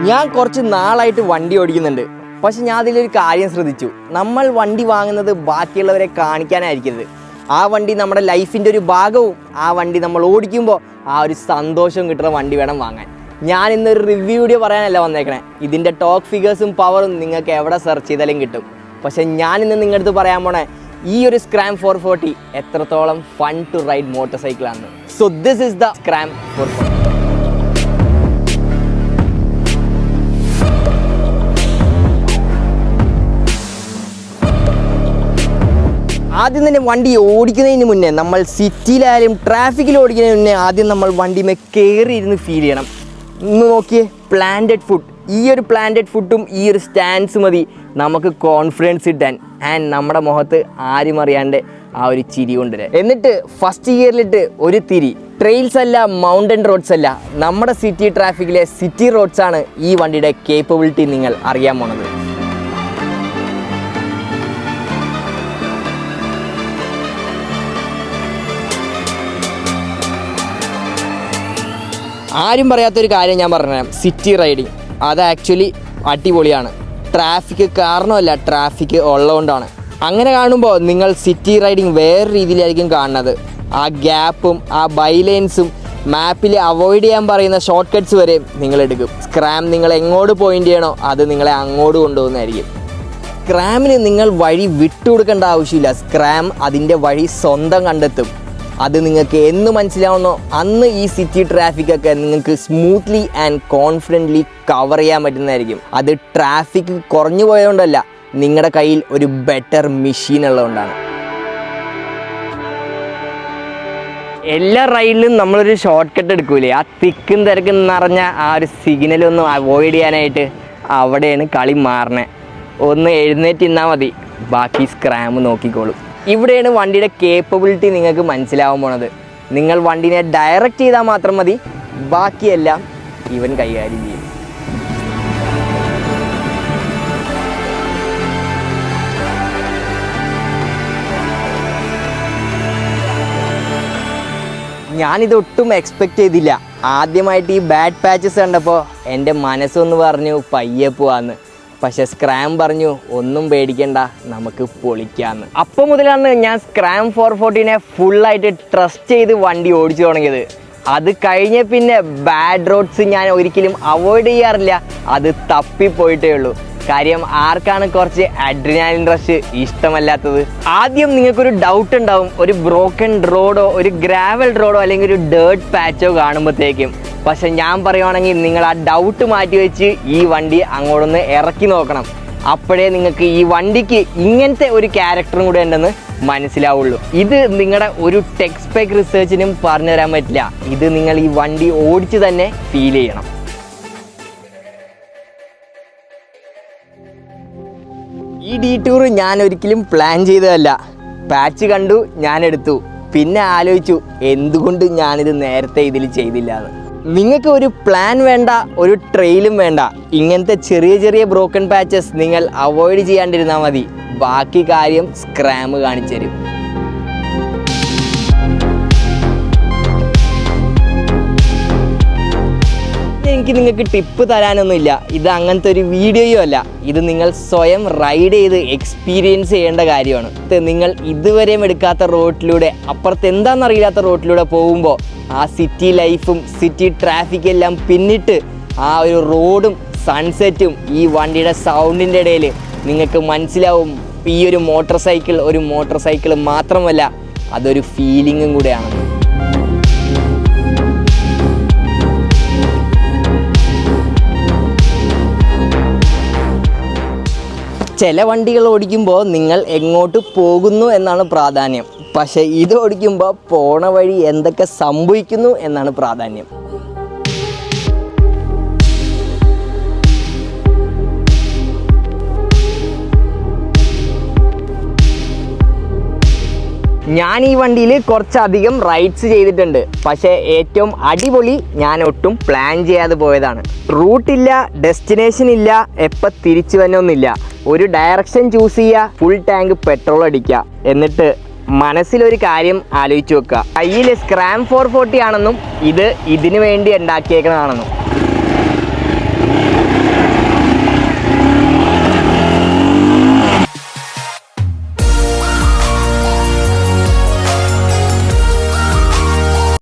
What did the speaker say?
ഞാൻ കുറച്ച് നാളായിട്ട് വണ്ടി ഓടിക്കുന്നുണ്ട്. പക്ഷെ ഞാൻ അതിലൊരു കാര്യം ശ്രദ്ധിച്ചു. നമ്മൾ വണ്ടി വാങ്ങുന്നത് ബാക്കിയുള്ളവരെ കാണിക്കാനായിരിക്കരുത്. ആ വണ്ടി നമ്മുടെ ലൈഫിൻ്റെ ഒരു ഭാഗവും ആ വണ്ടി നമ്മൾ ഓടിക്കുമ്പോൾ ആ ഒരു സന്തോഷം കിട്ടുന്ന വണ്ടി വേണം വാങ്ങാൻ. ഞാൻ ഇന്നൊരു റിവ്യൂ വീഡിയോ പറയാനല്ല വന്നേക്കണേ. ഇതിൻ്റെ ടോക്ക് ഫിഗേഴ്സും പവറും നിങ്ങൾക്ക് എവിടെ സെർച്ച് ചെയ്താലും കിട്ടും. പക്ഷെ ഞാൻ ഇന്ന് നിങ്ങളുടെ അടുത്ത് പറയാൻ പോണേ ഈ ഒരു സ്ക്രാം 440 എത്രത്തോളം ഫൺ ടു റൈഡ് മോട്ടോർ സൈക്കിളാണ്. So this is the Scram 440. ആദ്യം തന്നെ വണ്ടി ഓടിക്കുന്നതിന് മുന്നേ നമ്മൾ സിറ്റിയിലായാലും ട്രാഫിക്കിൽ ഓടിക്കുന്നതിന് മുന്നേ ആദ്യം നമ്മൾ വണ്ടിമേ കയറി ഇരുന്ന് ഫീൽ ചെയ്യണം. ഇന്ന് നോക്കിയേ, പ്ലാന്റഡ് ഫുഡ്. ഈ ഒരു പ്ലാന്റഡ് ഫുഡും ഈ ഒരു സ്റ്റാൻഡ്സ് മതി നമുക്ക് കോൺഫിഡൻസ് കിട്ടാൻ. ആൻഡ് നമ്മുടെ മുഖത്ത് ആരും അറിയാണ്ട് ആ ഒരു ചിരി കൊണ്ടുവരാൻ. എന്നിട്ട് ഫസ്റ്റ് ഗിയറിലിട്ട് ഒരു തിരി. ട്രെയിൽസ് അല്ല, മൗണ്ടൻ റോഡ്സ് അല്ല, നമ്മുടെ സിറ്റി ട്രാഫിക്കിലെ സിറ്റി റോഡ്സ് ആണ് ഈ വണ്ടിയുടെ കേപ്പബിലിറ്റി നിങ്ങൾ അറിയാൻ പോണത്. ആരും പറയാത്തൊരു കാര്യം ഞാൻ പറഞ്ഞുതരാം. സിറ്റി റൈഡിങ് അത് ആക്ച്വലി അടിപൊളിയാണ്. ട്രാഫിക് കാരണമല്ല, ട്രാഫിക് ഉള്ളതുകൊണ്ടാണ്. അങ്ങനെ കാണുമ്പോൾ നിങ്ങൾ സിറ്റി റൈഡിങ് വേറെ രീതിയിലായിരിക്കും കാണുന്നത്. ആ ഗ്യാപ്പും ആ ബൈലൈൻസും മാപ്പിൽ അവോയ്ഡ് ചെയ്യാൻ പറയുന്ന ഷോർട്ട് കട്ട്സ് വരെ നിങ്ങൾ എടുക്കും. സ്ക്രാം നിങ്ങൾ എങ്ങോട്ട് പോയിൻ്റ് ചെയ്യണോ അത് നിങ്ങളെ അങ്ങോട്ട് കൊണ്ടുപോകുന്നതായിരിക്കും. സ്ക്രാമിന് നിങ്ങൾ വഴി വിട്ടുകൊടുക്കേണ്ട ആവശ്യമില്ല. സ്ക്രാം അതിൻ്റെ വഴി സ്വന്തം കണ്ടെത്തും. അത് നിങ്ങൾക്ക് എന്ന് മനസ്സിലാവുന്നോ അന്ന് ഈ സിറ്റി ട്രാഫിക്കൊക്കെ നിങ്ങൾക്ക് സ്മൂത്ത്ലി ആൻഡ് കോൺഫിഡൻ്റ്ലി കവർ ചെയ്യാൻ പറ്റുന്നതായിരിക്കും. അത് ട്രാഫിക് കുറഞ്ഞു പോയതുകൊണ്ടല്ല, നിങ്ങളുടെ കയ്യിൽ ഒരു ബെറ്റർ മെഷീൻ ഉള്ളതുകൊണ്ടാണ്. എല്ലാ റൈഡിലും നമ്മളൊരു ഷോർട്ട് കട്ട് എടുക്കൂലേ, ആ തിക്കും തിരക്കും നിറഞ്ഞ ആ ഒരു സിഗ്നലൊന്നും അവോയ്ഡ് ചെയ്യാനായിട്ട് അവിടെയാണ് കളി മാറണേ. ഒന്ന് എഴുന്നേറ്റ് നിന്നാൽ മതി, ബാക്കി സ്ക്രാം നോക്കിക്കോളും. ഇവിടെയാണ് വണ്ടിയുടെ കേപ്പബിലിറ്റി നിങ്ങൾക്ക് മനസ്സിലാവാൻ പോണത്. നിങ്ങൾ വണ്ടിനെ ഡയറക്റ്റ് ചെയ്താൽ മാത്രം മതി, ബാക്കിയെല്ലാം ഇവൻ കൈകാര്യം ചെയ്യും. ഞാനിതൊട്ടും എക്സ്പെക്റ്റ് ചെയ്തില്ല. ആദ്യമായിട്ട് ഈ ബാഡ് പാച്ചസ് കണ്ടപ്പോൾ എൻ്റെ മനസ്സൊന്ന് പറഞ്ഞു പയ്യെ പോവാന്ന്. പക്ഷെ സ്ക്രാം പറഞ്ഞു ഒന്നും പേടിക്കണ്ട, നമുക്ക് പൊളിക്കാമെന്ന്. അപ്പോൾ മുതലാണ് ഞാൻ സ്ക്രാം 440നെ ഫുള്ളായിട്ട് ട്രസ്റ്റ് ചെയ്ത് വണ്ടി ഓടിച്ചു തുടങ്ങിയത്. അത് കഴിഞ്ഞ പിന്നെ ബാഡ് റോഡ്സ് ഞാൻ ഒരിക്കലും അവോയ്ഡ് ചെയ്യാറില്ല, അത് തപ്പിപ്പോയിട്ടേ ഉള്ളൂ. കാര്യം ആർക്കാണ് കുറച്ച് അഡ്രിനാലിൻ റഷ് ഇഷ്ടമല്ലാത്തത്? ആദ്യം നിങ്ങൾക്കൊരു ഡൗട്ട് ഉണ്ടാവും, ഒരു ബ്രോക്കൺ റോഡോ ഒരു ഗ്രാവൽ റോഡോ അല്ലെങ്കിൽ ഒരു ഡേർട്ട് പാച്ചോ കാണുമ്പോഴത്തേക്കും. പക്ഷെ ഞാൻ പറയുവാണെങ്കിൽ നിങ്ങൾ ആ ഡൗട്ട് മാറ്റി വെച്ച് ഈ വണ്ടി അങ്ങോട്ടൊന്ന് ഇറക്കി നോക്കണം. അപ്പോഴേ നിങ്ങൾക്ക് ഈ വണ്ടിക്ക് ഇങ്ങനത്തെ ഒരു ക്യാരക്ടറും കൂടെ ഉണ്ടെന്ന് മനസ്സിലാവുള്ളൂ. ഇത് നിങ്ങളുടെ ഒരു ടെക്സ്റ്റ് സ്പെക് റിസർച്ചിനും പറഞ്ഞു തരാൻ പറ്റില്ല. ഇത് നിങ്ങൾ ഈ വണ്ടി ഓടിച്ച് തന്നെ ഫീൽ ചെയ്യണം. ഈ ഡീറ്റൂർ ഞാൻ ഒരിക്കലും പ്ലാൻ ചെയ്തതല്ല. പാച്ച് കണ്ടു, ഞാൻ എടുത്തു. പിന്നെ ആലോചിച്ചു എന്തുകൊണ്ട് ഞാനിത് നേരത്തെ ഇതിൽ ചെയ്തില്ല എന്ന്. നിങ്ങൾക്ക് ഒരു പ്ലാൻ വേണ്ട, ഒരു ട്രെയിലും വേണ്ട. ഇങ്ങനത്തെ ചെറിയ ചെറിയ ബ്രോക്കൺ പാച്ചസ് നിങ്ങൾ അവോയ്ഡ് ചെയ്യാണ്ടിരുന്നാൽ മതി. ബാക്കി കാര്യം സ്ക്രാം കാണിച്ചു തരും. എനിക്ക് നിങ്ങൾക്ക് ടിപ്പ് തരാനൊന്നുമില്ല. ഇത് അങ്ങനത്തെ ഒരു വീഡിയോയും അല്ല. ഇത് നിങ്ങൾ സ്വയം റൈഡ് ചെയ്ത് എക്സ്പീരിയൻസ് ചെയ്യേണ്ട കാര്യമാണ്. നിങ്ങൾ ഇതുവരെയും എടുക്കാത്ത റോഡിലൂടെ, അപ്പുറത്ത് എന്താണെന്നറിയില്ലാത്ത റോഡിലൂടെ പോകുമ്പോൾ ആ സിറ്റി ലൈഫും സിറ്റി ട്രാഫിക്കും എല്ലാം പിന്നിട്ട് ആ ഒരു റോഡും സൺസെറ്റും ഈ വണ്ടിയുടെ സൗണ്ടിൻ്റെ ഇടയിൽ നിങ്ങൾക്ക് മനസ്സിലാവും ഈ ഒരു മോട്ടോർ സൈക്കിൾ മാത്രമല്ല, അതൊരു ഫീലിങ്ങും കൂടെയാണ്. ചില വണ്ടികൾ ഓടിക്കുമ്പോൾ നിങ്ങൾ എങ്ങോട്ട് പോകുന്നു എന്നാണ് പ്രാധാന്യം. പക്ഷേ ഇത് ഓടിക്കുമ്പോൾ പോണ വഴി എന്തൊക്കെ സംഭവിക്കുന്നു എന്നാണ് പ്രാധാന്യം. ഞാൻ ഈ വണ്ടിയിൽ കുറച്ചധികം റൈഡ്സ് ചെയ്തിട്ടുണ്ട്. പക്ഷേ ഏറ്റവും അടിപൊളി ഞാൻ ഒട്ടും പ്ലാൻ ചെയ്യാതെ പോയതാണ്. റൂട്ടില്ല, ഡെസ്റ്റിനേഷൻ ഇല്ല, എപ്പോൾ തിരിച്ചു വന്നൊന്നുമില്ല. ഒരു ഡയറക്ഷൻ ചൂസ് ചെയ്യുക, ഫുൾ ടാങ്ക് പെട്രോൾ അടിക്കുക, എന്നിട്ട് മനസ്സിലൊരു കാര്യം ആലോചിച്ച് വെക്കുക. കയ്യിൽ സ്ക്രാം 440 ആണെന്നും ഇത് ഇതിനു വേണ്ടി ഉണ്ടാക്കിയേക്കുന്നതാണെന്നും.